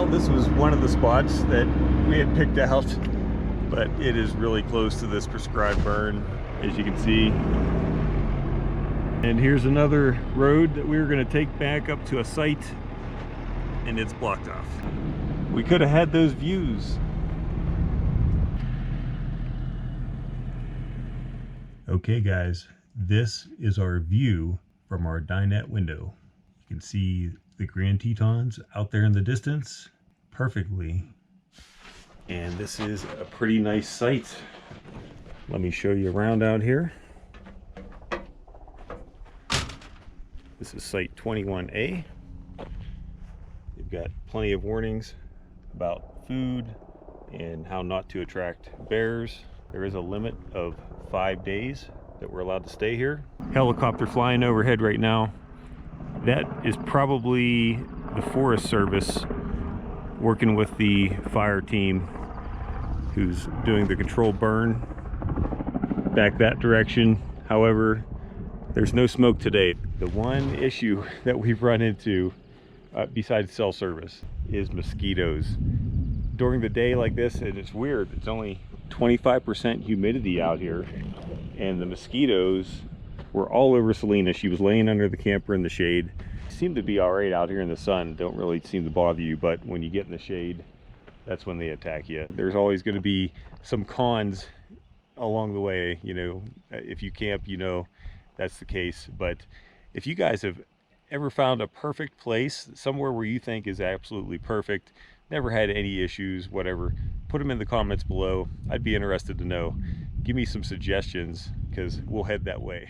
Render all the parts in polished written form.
tell, this was one of the spots that we had picked out, but it is really close to this prescribed burn, as you can see. And here's another road that we were going to take back up to a site, and it's blocked off. We could have had those views. Okay guys, this is our view from our dinette window. You can see the Grand Tetons out there in the distance perfectly. And this is a pretty nice site. Let me show you around out here. This is site 21A. You've got plenty of warnings about food and how not to attract bears. There is a limit of 5 days that we're allowed to stay here. Helicopter flying overhead right now. That is probably the Forest Service working with the fire team who's doing the controlled burn back that direction. However, there's no smoke today. The one issue that we've run into besides cell service is mosquitoes. During the day like this, and it's weird, it's only 25% humidity out here, and the mosquitoes were all over Selena. She was laying under the camper in the shade. Seemed to be all right out here in the sun, don't really seem to bother you, but when you get in the shade, that's when they attack you. There's always going to be some cons along the way, you know. If you camp, you know that's the case. But if you guys have ever found a perfect place, somewhere where you think is absolutely perfect, never had any issues, whatever, put them in the comments below. I'd be interested to know. Give me some suggestions, because we'll head that way.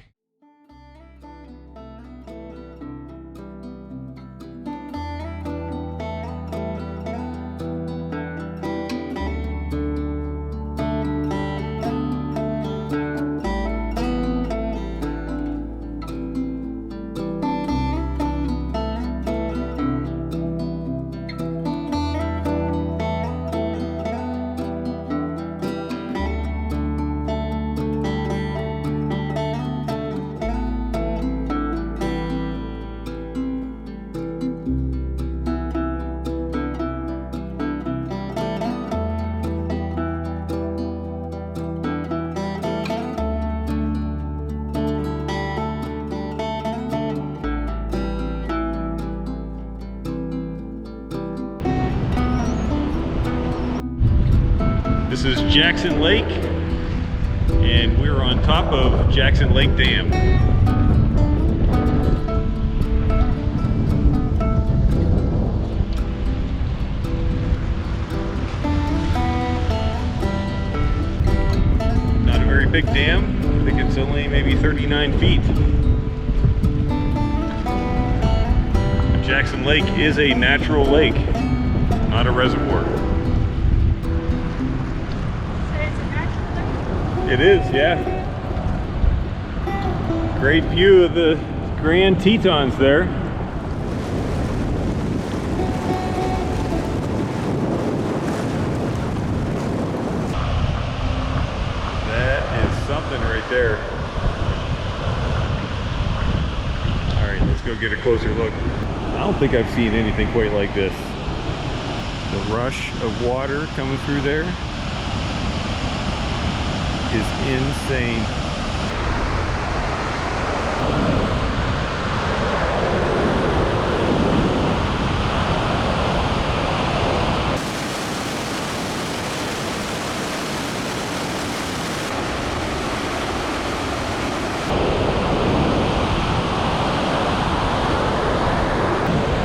This is Jackson Lake, and we're on top of Jackson Lake Dam. Not a very big dam. I think it's only maybe 39 feet. Jackson Lake is a natural lake, not a reservoir. It is, yeah. Great view of the Grand Tetons there. That is something right there. All right, let's go get a closer look. I don't think I've seen anything quite like this. The rush of water coming through there is insane.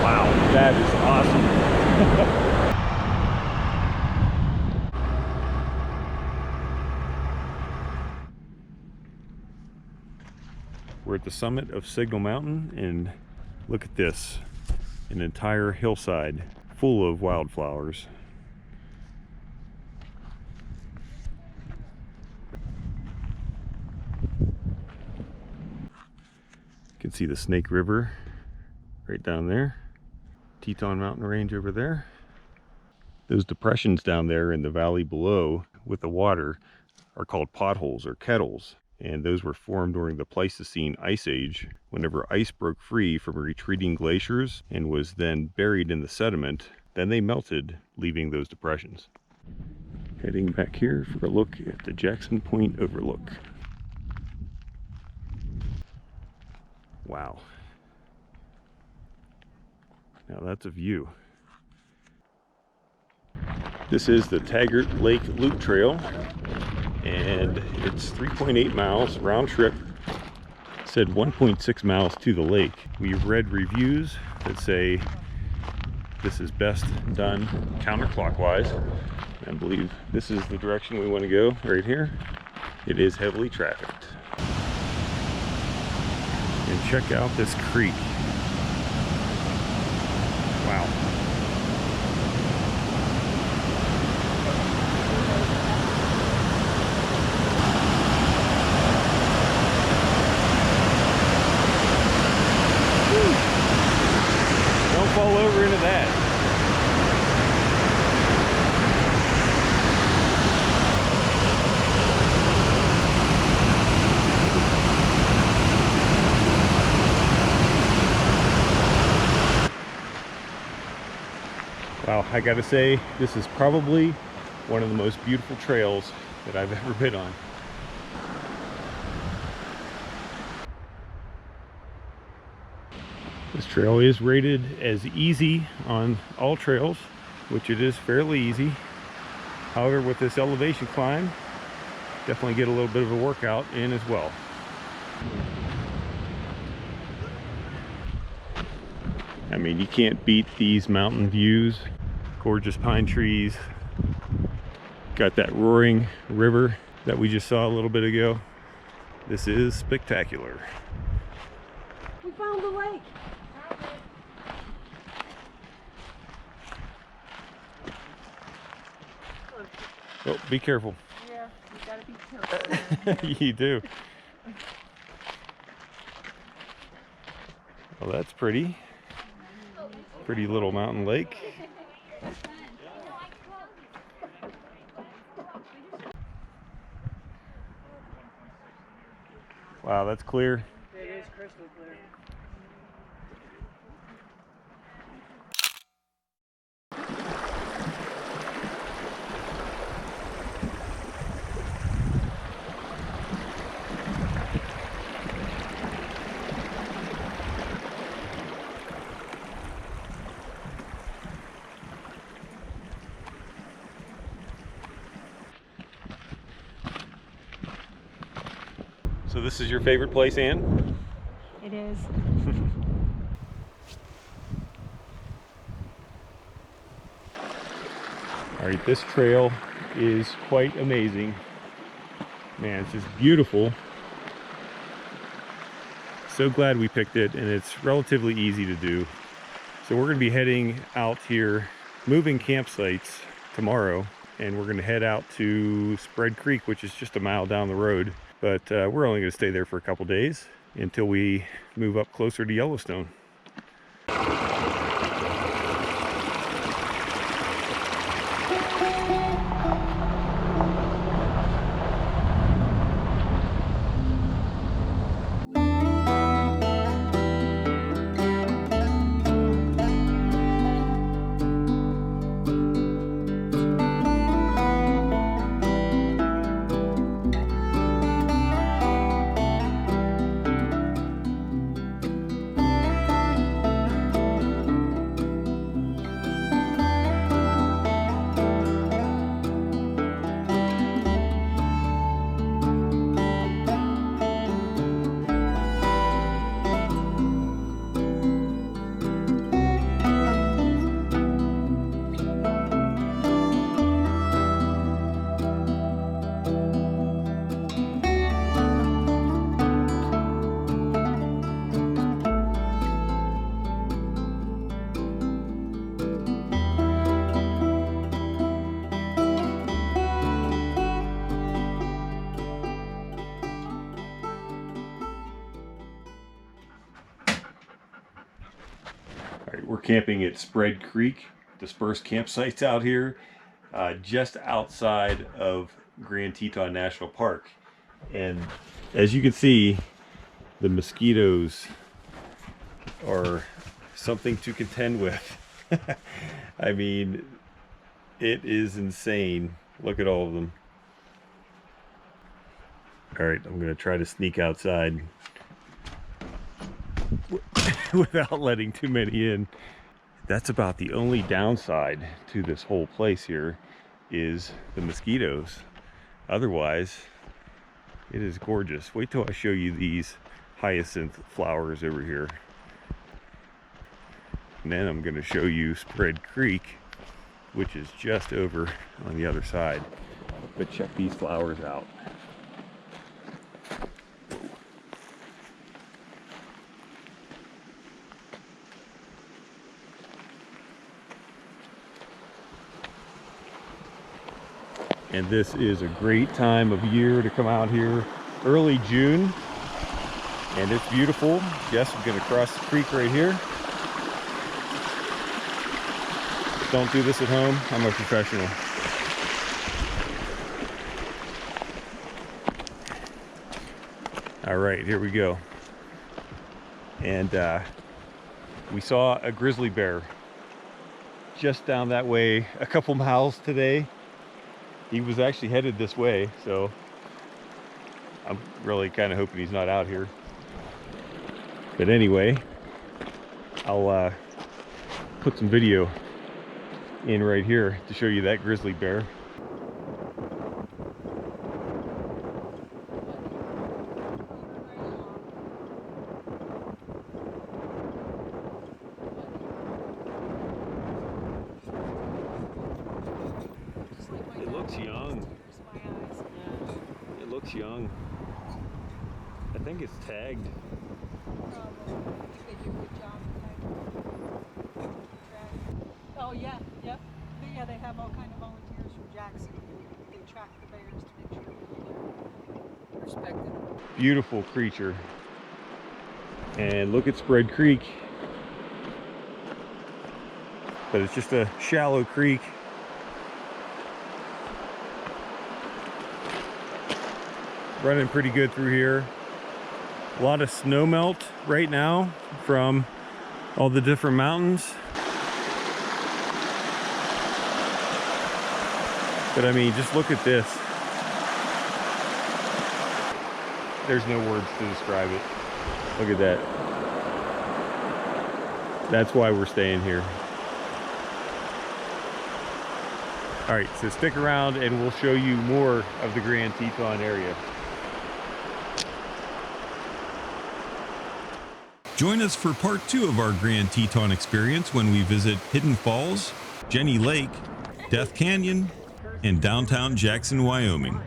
Wow, that is awesome. We're at the summit of Signal Mountain, and look at this, an entire hillside full of wildflowers. You can see the Snake River right down there, Teton Mountain Range over there. Those depressions down there in the valley below with the water are called potholes or kettles. And those were formed during the Pleistocene Ice Age, whenever ice broke free from retreating glaciers and was then buried in the sediment. then they melted, leaving those depressions. Heading back here for a look at the Jackson Point overlook. Wow. Now that's a view. This is the Taggart Lake Loop Trail, and it's 3.8 miles round trip. It said 1.6 miles to the lake. We've read reviews that say this is best done counterclockwise. I believe this is the direction we want to go, right here. It is heavily trafficked. And check out this creek. Wow. Don't fall over into that. Wow, I gotta say, this is probably one of the most beautiful trails that I've ever been on. This trail is rated as easy on all trails, which it is fairly easy. However, with this elevation climb, definitely get a little bit of a workout in as well. I mean, you can't beat these mountain views. Gorgeous pine trees. Got that roaring river that we just saw a little bit ago. This is spectacular. We found the lake. Oh, be careful. Yeah, you gotta be careful. You do. Well, that's pretty. Pretty little mountain lake. Wow, that's clear. It is crystal clear. So this is your favorite place, Ann? It is. All right, this trail is quite amazing. Man, it's just beautiful. So glad we picked it, and it's relatively easy to do. So we're gonna be heading out here, moving campsites tomorrow, and we're gonna head out to Spread Creek, which is just a mile down the road. But we're only gonna stay there for a couple days until we move up closer to Yellowstone. We're camping at Spread Creek, dispersed campsites out here, just outside of Grand Teton National Park. And as you can see, the mosquitoes are something to contend with. I mean, it is insane. Look at all of them. All right, I'm gonna try to sneak outside without letting too many in. That's about the only downside to this whole place here is the mosquitoes. Otherwise, it is gorgeous. Wait till I show you these hyacinth flowers over here. And then I'm gonna show you Spread Creek, which is just over on the other side. But check these flowers out. And this is a great time of year to come out here, early June. And it's beautiful. Yes, I'm gonna cross the creek right here. Don't do this at home. I'm a professional. All right, here we go. And we saw a grizzly bear just down that way a couple miles today. He was actually headed this way, so I'm really kind of hoping he's not out here. But anyway, I'll put some video in right here to show you that grizzly bear. It looks young. It looks young. I think it's tagged. Oh yeah, yep. Yeah, they have all kind of volunteers from Jackson. They track the bears to make sure they're respected. Beautiful creature. And look at Spread Creek. But it's just a shallow creek. Running pretty good through here. A lot of snow melt right now from all the different mountains. But I mean, just look at this. There's no words to describe it. Look at that. That's why we're staying here. All right, so stick around and we'll show you more of the Grand Teton area. Join us for part 2 of our Grand Teton experience when we visit Hidden Falls, Jenny Lake, Death Canyon, and downtown Jackson, Wyoming.